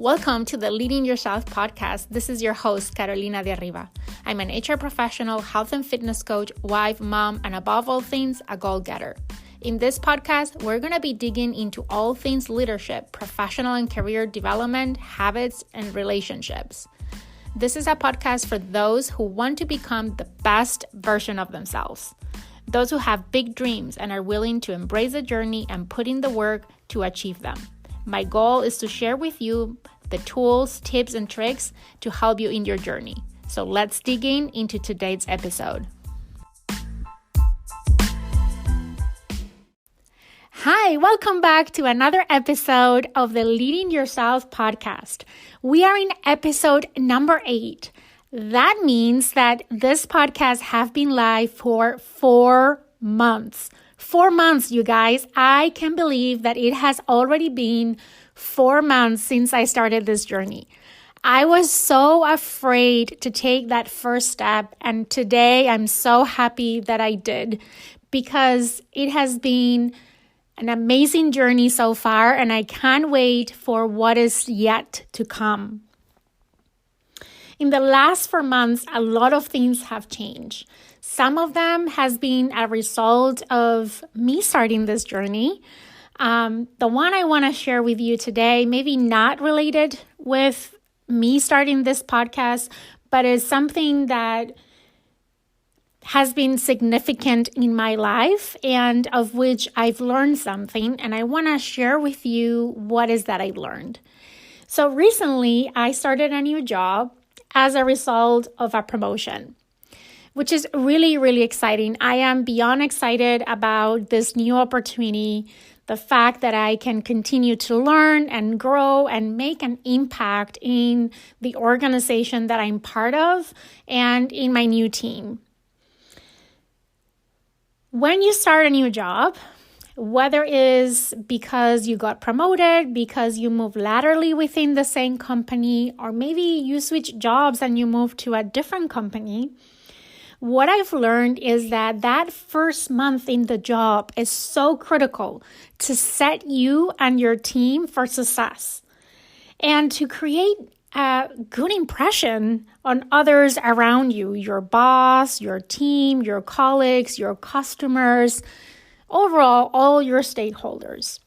Welcome to the Leading Yourself podcast. This is your host, Carolina de Arriba. I'm an HR professional, health and fitness coach, wife, mom, and above all things, a goal-getter. In this podcast, we're going to be digging into all things leadership, professional and career development, habits, and relationships. This is a podcast for those who want to become the best version of themselves. Those who have big dreams and are willing to embrace the journey and put in the work to achieve them. My goal is to share with you the tools, tips, and tricks to help you in your journey. So let's dig into today's episode. Hi, welcome back to another episode of the Leading Yourself podcast. We are in episode number 8. That means that this podcast has been live for 4 months. 4 months, you guys. I can't believe that it has already been 4 months since I started this journey. I was so afraid to take that first step, and today I'm so happy that I did because it has been an amazing journey so far, and I can't wait for what is yet to come. In the last 4 months, a lot of things have changed. Some of them has been a result of me starting this journey. The one I want to share with you today, maybe not related with me starting this podcast, but is something that has been significant in my life and of which I've learned something. And I want to share with you what is that I learned. So recently, I started a new job as a result of a promotion, which is really, really exciting. I am beyond excited about this new opportunity, the fact that I can continue to learn and grow and make an impact in the organization that I'm part of and in my new team. When you start a new job, whether it is because you got promoted, because you move laterally within the same company, or maybe you switch jobs and you move to a different company, what I've learned is that first month in the job is so critical to set you and your team for success and to create a good impression on others around you, your boss, your team, your colleagues, your customers, overall, all your stakeholders.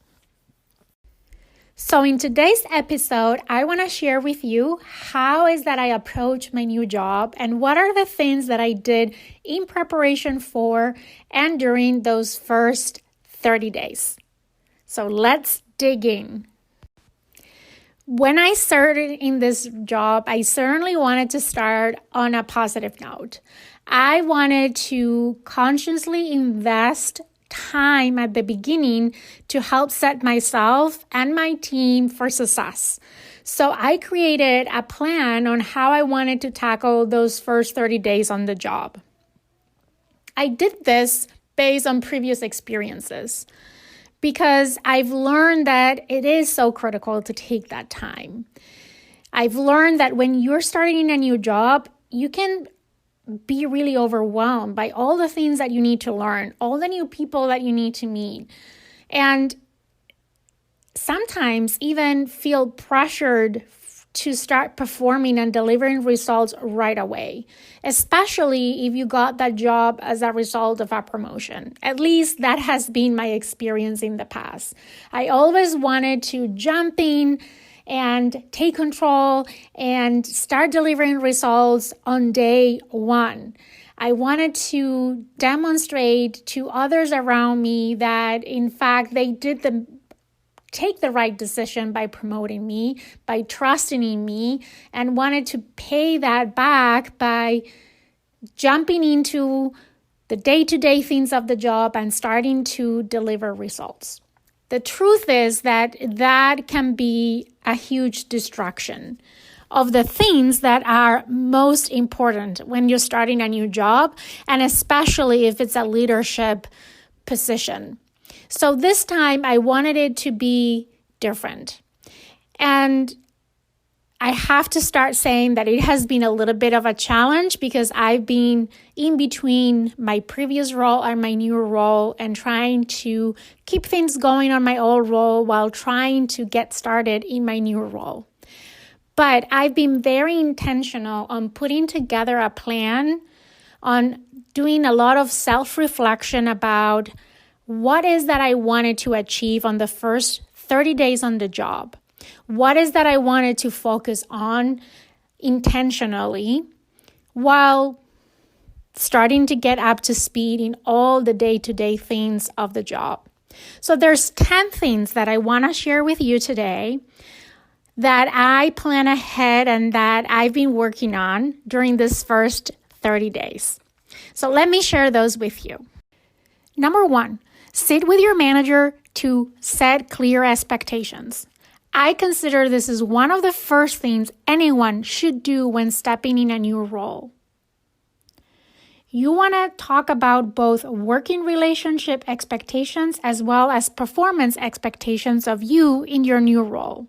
So in today's episode, I want to share with you how is that I approach my new job and what are the things that I did in preparation for and during those first 30 days. So let's dig in. When I started in this job, I certainly wanted to start on a positive note. I wanted to consciously invest time at the beginning to help set myself and my team for success. So I created a plan on how I wanted to tackle those first 30 days on the job. I did this based on previous experiences because I've learned that it is so critical to take that time. I've learned that when you're starting a new job, you can be really overwhelmed by all the things that you need to learn, all the new people that you need to meet, and sometimes even feel pressured to start performing and delivering results right away, especially if you got that job as a result of a promotion. At least that has been my experience in the past. I always wanted to jump in and take control and start delivering results on day one. I wanted to demonstrate to others around me that, in fact, they did take the right decision by promoting me, by trusting in me, and wanted to pay that back by jumping into the day-to-day things of the job and starting to deliver results. The truth is that can be a huge distraction of the things that are most important when you're starting a new job, and especially if it's a leadership position. So this time I wanted it to be different. And I have to start saying that it has been a little bit of a challenge because I've been in between my previous role and my new role and trying to keep things going on my old role while trying to get started in my new role. But I've been very intentional on putting together a plan, on doing a lot of self-reflection about what is that I wanted to achieve on the first 30 days on the job. What is that I wanted to focus on intentionally while starting to get up to speed in all the day-to-day things of the job. So there's 10 things that I want to share with you today that I plan ahead and that I've been working on during this first 30 days. So let me share those with you. Number 1, sit with your manager to set clear expectations. I consider this is one of the first things anyone should do when stepping in a new role. You want to talk about both working relationship expectations as well as performance expectations of you in your new role.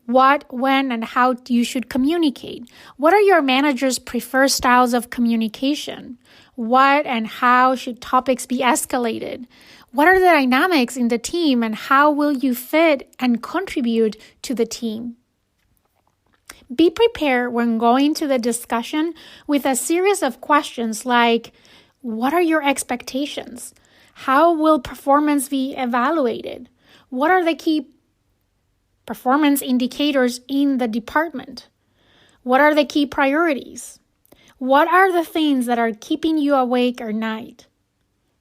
What, when, and how you should communicate. What are your manager's preferred styles of communication? What and how should topics be escalated? What are the dynamics in the team and how will you fit and contribute to the team? Be prepared when going to the discussion with a series of questions like, what are your expectations? How will performance be evaluated? What are the key performance indicators in the department? What are the key priorities? What are the things that are keeping you awake at night?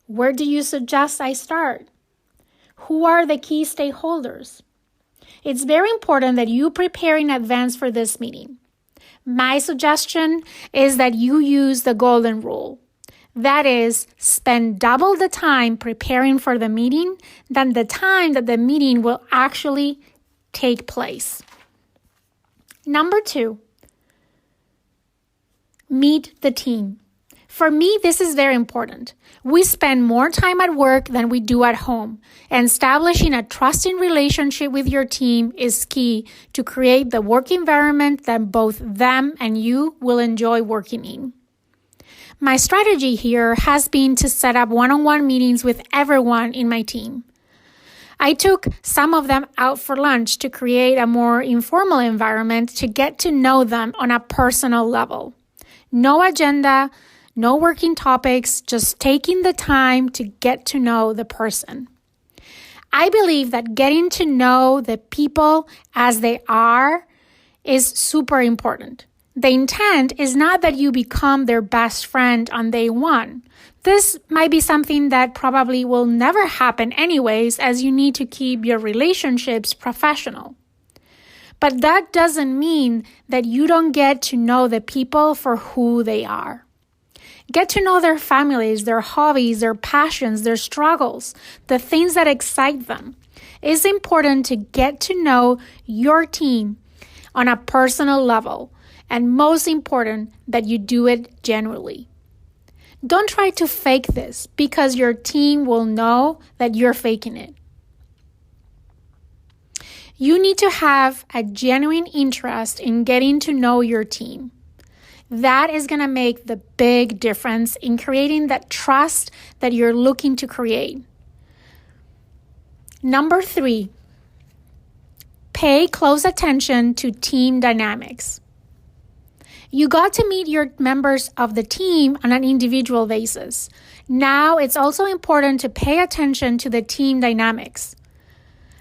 Where do you suggest I start? Who are the key stakeholders? It's very important that you prepare in advance for this meeting. My suggestion is that you use the golden rule. That is, spend double the time preparing for the meeting than the time that the meeting will actually take place. Number 2, meet the team. For me, this is very important. We spend more time at work than we do at home, and establishing a trusting relationship with your team is key to create the work environment that both them and you will enjoy working in. My strategy here has been to set up one-on-one meetings with everyone in my team. I took some of them out for lunch to create a more informal environment to get to know them on a personal level. No agenda, no working topics, just taking the time to get to know the person. I believe that getting to know the people as they are is super important. The intent is not that you become their best friend on day one. This might be something that probably will never happen anyways, as you need to keep your relationships professional. But that doesn't mean that you don't get to know the people for who they are. Get to know their families, their hobbies, their passions, their struggles, the things that excite them. It's important to get to know your team on a personal level, and most important, that you do it genuinely. Don't try to fake this because your team will know that you're faking it. You need to have a genuine interest in getting to know your team. That is going to make the big difference in creating that trust that you're looking to create. Number 3, pay close attention to team dynamics. You got to meet your members of the team on an individual basis. Now it's also important to pay attention to the team dynamics.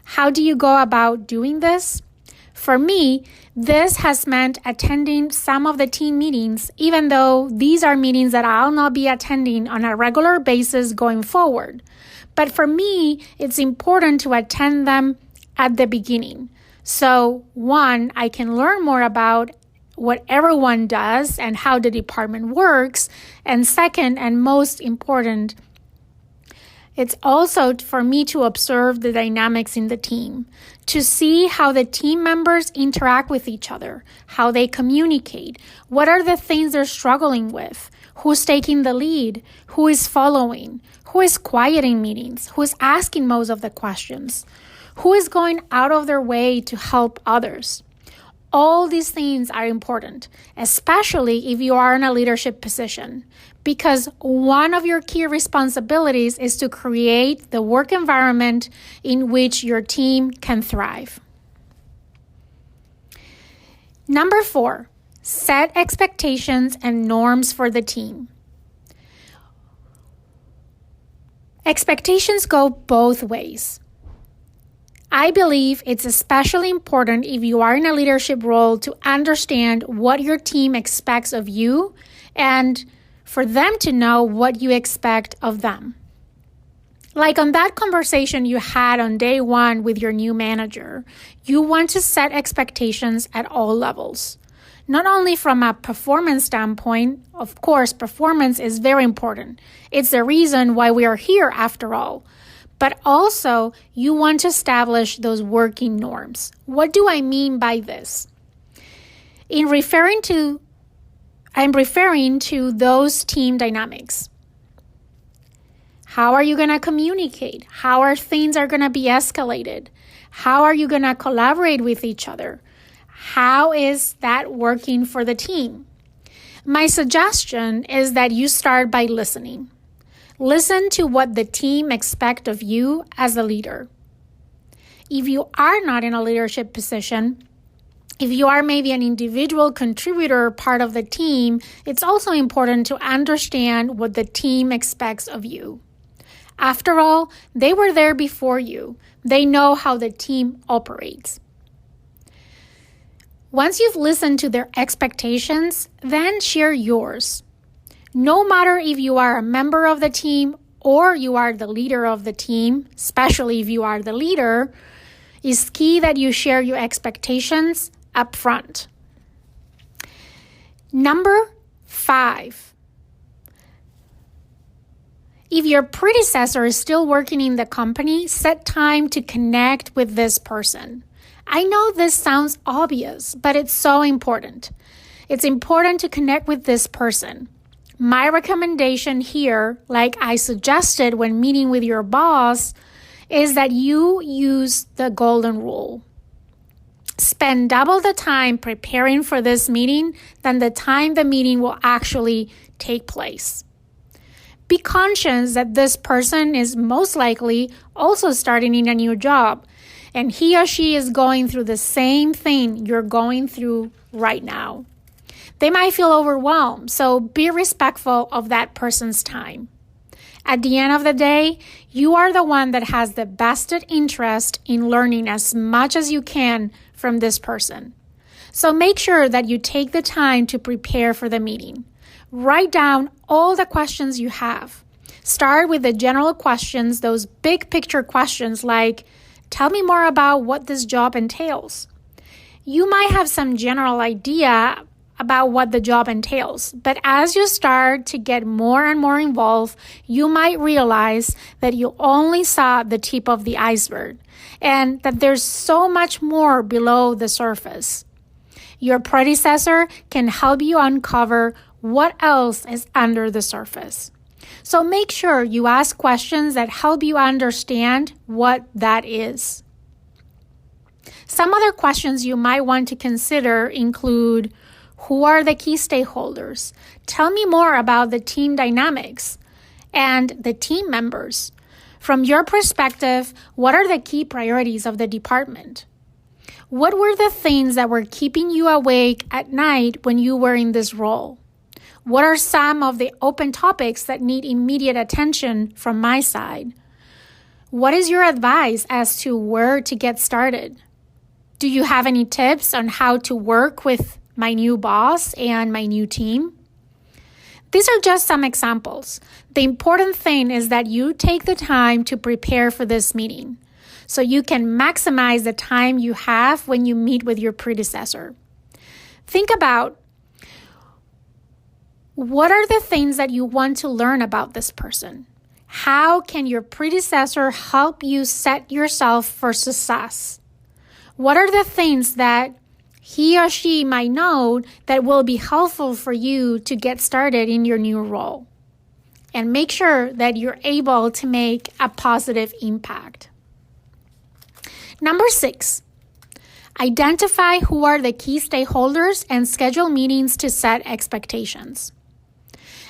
How do you go about doing this? For me, this has meant attending some of the team meetings, even though these are meetings that I'll not be attending on a regular basis going forward. But for me, it's important to attend them at the beginning. So, 1, I can learn more about what everyone does and how the department works. And second, and most important, it's also for me to observe the dynamics in the team, to see how the team members interact with each other, how they communicate, what are the things they're struggling with, who's taking the lead, who is following, who is quieting meetings, who is asking most of the questions, who is going out of their way to help others. All these things are important, especially if you are in a leadership position, because one of your key responsibilities is to create the work environment in which your team can thrive. Number 4, set expectations and norms for the team. Expectations go both ways. I believe it's especially important if you are in a leadership role to understand what your team expects of you and for them to know what you expect of them. Like on that conversation you had on day 1 with your new manager, you want to set expectations at all levels. Not only from a performance standpoint, of course, performance is very important. It's the reason why we are here after all. But also, you want to establish those working norms. What do I mean by this? I'm referring to those team dynamics. How are you going to communicate? How are things going to be escalated? How are you going to collaborate with each other? How is that working for the team? My suggestion is that you start by listening. Listen to what the team expects of you as a leader. If you are not in a leadership position, if you are maybe an individual contributor part of the team, it's also important to understand what the team expects of you. After all, they were there before you. They know how the team operates. Once you've listened to their expectations, then share yours. No matter if you are a member of the team or you are the leader of the team, especially if you are the leader, it's key that you share your expectations up front. Number 5. If your predecessor is still working in the company, set time to connect with this person. I know this sounds obvious, but it's so important. It's important to connect with this person. My recommendation here, like I suggested when meeting with your boss, is that you use the golden rule. Spend double the time preparing for this meeting than the time the meeting will actually take place. Be conscious that this person is most likely also starting in a new job, and he or she is going through the same thing you're going through right now. They might feel overwhelmed, so be respectful of that person's time. At the end of the day, you are the one that has the vested interest in learning as much as you can from this person. So make sure that you take the time to prepare for the meeting. Write down all the questions you have. Start with the general questions, those big picture questions like, tell me more about what this job entails. You might have some general idea about what the job entails, but as you start to get more and more involved, you might realize that you only saw the tip of the iceberg and that there's so much more below the surface. Your predecessor can help you uncover what else is under the surface. So make sure you ask questions that help you understand what that is. Some other questions you might want to consider include, who are the key stakeholders? Tell me more about the team dynamics and the team members. From your perspective, what are the key priorities of the department? What were the things that were keeping you awake at night when you were in this role? What are some of the open topics that need immediate attention from my side? What is your advice as to where to get started? Do you have any tips on how to work with my new boss and my new team? These are just some examples. The important thing is that you take the time to prepare for this meeting so you can maximize the time you have when you meet with your predecessor. Think about, what are the things that you want to learn about this person? How can your predecessor help you set yourself for success? What are the things that he or she might know that will be helpful for you to get started in your new role? And make sure that you're able to make a positive impact. Number 6, identify who are the key stakeholders and schedule meetings to set expectations.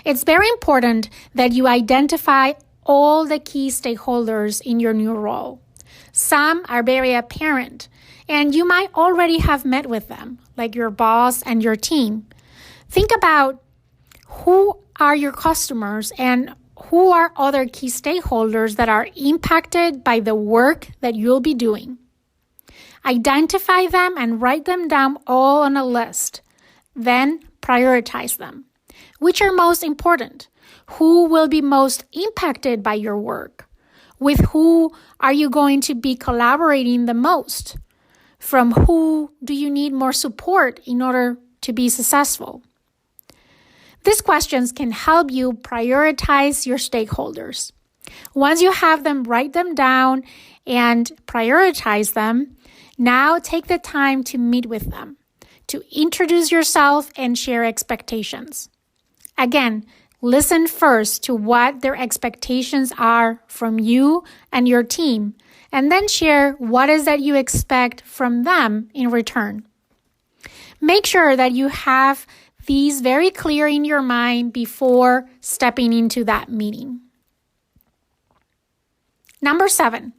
It's very important that you identify all the key stakeholders in your new role. Some are very apparent, and you might already have met with them. like your boss and your team. Think about who are your customers and who are other key stakeholders that are impacted by the work that you'll be doing. Identify them and write them down all on a list. Then prioritize them. Which are most important? Who will be most impacted by your work? With who are you going to be collaborating the most? From who do you need more support in order to be successful? These questions can help you prioritize your stakeholders. Once you have them, write them down and prioritize them. Now take the time to meet with them, to introduce yourself and share expectations. Again, listen first to what their expectations are from you and your team, and then share what is that you expect from them in return. Make sure that you have these very clear in your mind before stepping into that meeting. Number 7,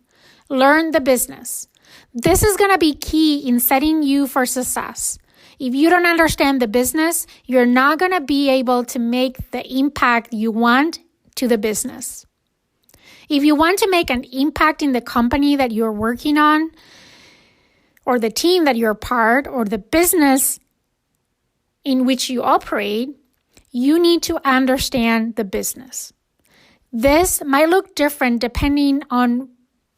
learn the business. This is going to be key in setting you for success. If you don't understand the business, you're not going to be able to make the impact you want to the business. If you want to make an impact in the company that you're working on, or the team that you're part, or the business in which you operate, you need to understand the business. This might look different depending on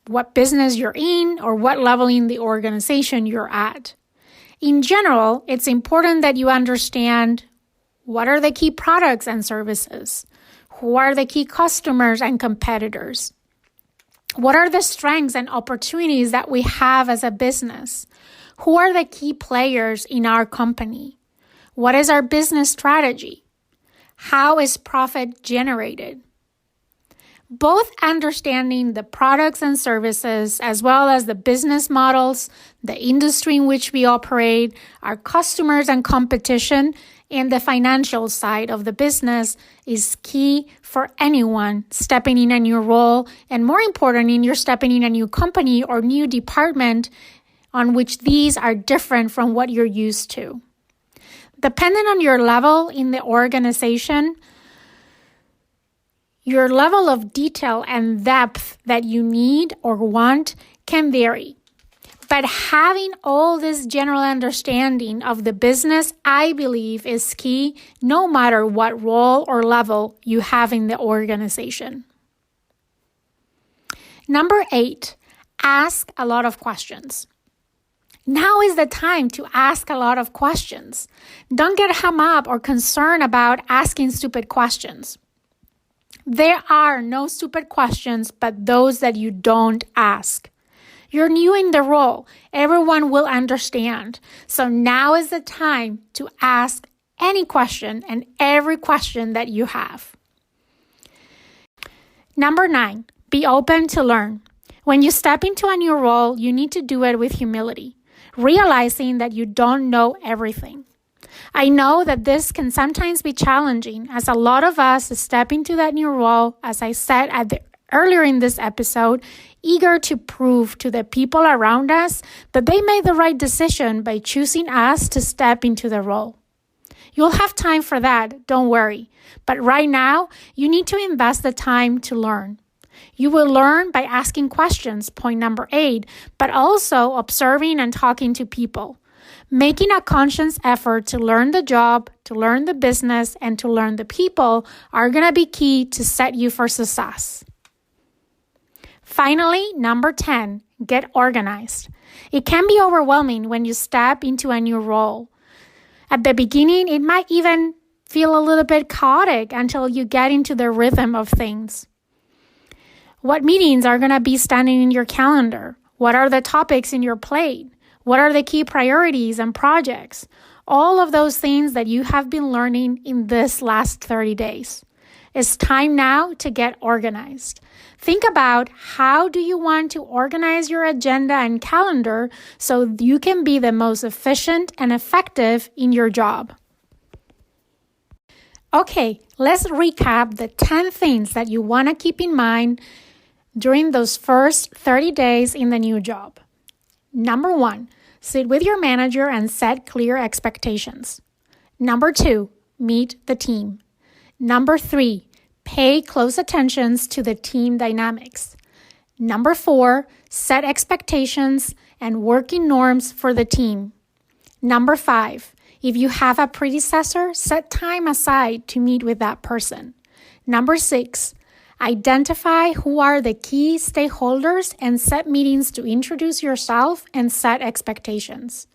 what business you're in or what level in the organization you're at. In general, it's important that you understand what are the key products and services, who are the key customers and competitors, what are the strengths and opportunities that we have as a business, who are the key players in our company, what is our business strategy, how is profit generated. Both understanding the products and services, as well as the business models, the industry in which we operate, our customers and competition, and the financial side of the business is key for anyone stepping in a new role, and more important, in you're stepping in a new company or new department on which these are different from what you're used to. Depending on your level in the organization, your level of detail and depth that you need or want can vary. But having all this general understanding of the business, I believe, is key no matter what role or level you have in the organization. Number 8, ask a lot of questions. Now is the time to ask a lot of questions. Don't get hung up or concerned about asking stupid questions. There are no stupid questions, but those that you don't ask. You're new in the role. Everyone will understand. So now is the time to ask any question and every question that you have. Number 9, be open to learn. When you step into a new role, you need to do it with humility, realizing that you don't know everything. I know that this can sometimes be challenging, as a lot of us step into that new role, as I said earlier in this episode, eager to prove to the people around us that they made the right decision by choosing us to step into the role. You'll have time for that, don't worry. But right now, you need to invest the time to learn. You will learn by asking questions, point number 8, but also observing and talking to people. Making a conscious effort to learn the job, to learn the business, and to learn the people are going to be key to set you for success. Finally, number 10, get organized. It can be overwhelming when you step into a new role. At the beginning, it might even feel a little bit chaotic until you get into the rhythm of things. What meetings are going to be standing in your calendar? What are the topics in your plate? What are the key priorities and projects? All of those things that you have been learning in this last 30 days. It's time now to get organized. Think about how do you want to organize your agenda and calendar so you can be the most efficient and effective in your job. Okay, let's recap the 10 things that you want to keep in mind during those first 30 days in the new job. Number 1, Sit with your manager and set clear expectations. Number 2, meet the team. Number 3, pay close attention to the team dynamics. Number 4, set expectations and working norms for the team. Number 5, if you have a predecessor, set time aside to meet with that person. Number 6, identify who are the key stakeholders and set meetings to introduce yourself and set expectations.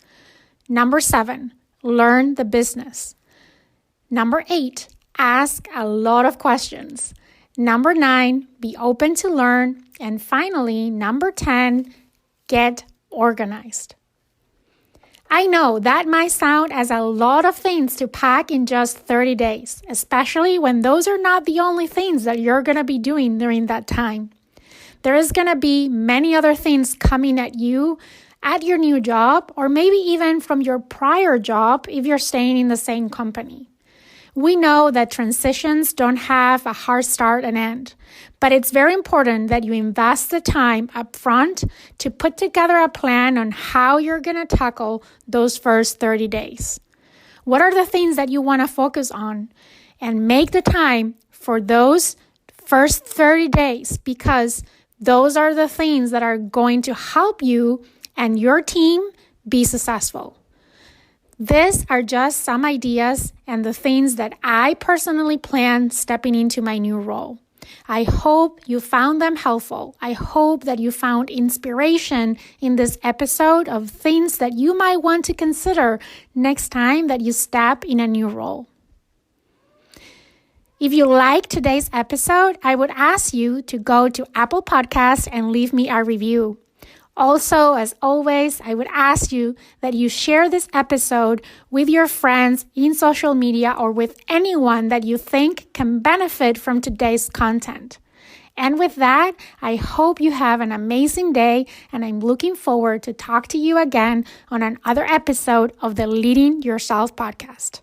Number 7, learn the business. Number 8, ask a lot of questions. Number 9, be open to learn. And finally, number 10, get organized. I know that might sound as a lot of things to pack in just 30 days, especially when those are not the only things that you're going to be doing during that time. There is going to be many other things coming at you at your new job, or maybe even from your prior job if you're staying in the same company. We know that transitions don't have a hard start and end, but it's very important that you invest the time up front to put together a plan on how you're going to tackle those first 30 days. What are the things that you want to focus on? And make the time for those first 30 days, because those are the things that are going to help you and your team be successful. These are just some ideas and the things that I personally plan stepping into my new role. I hope you found them helpful. I hope that you found inspiration in this episode of things that you might want to consider next time that you step in a new role. If you like today's episode, I would ask you to go to Apple Podcasts and leave me a review. Also, as always, I would ask you that you share this episode with your friends in social media or with anyone that you think can benefit from today's content. And with that, I hope you have an amazing day, and I'm looking forward to talk to you again on another episode of the Leading Yourself podcast.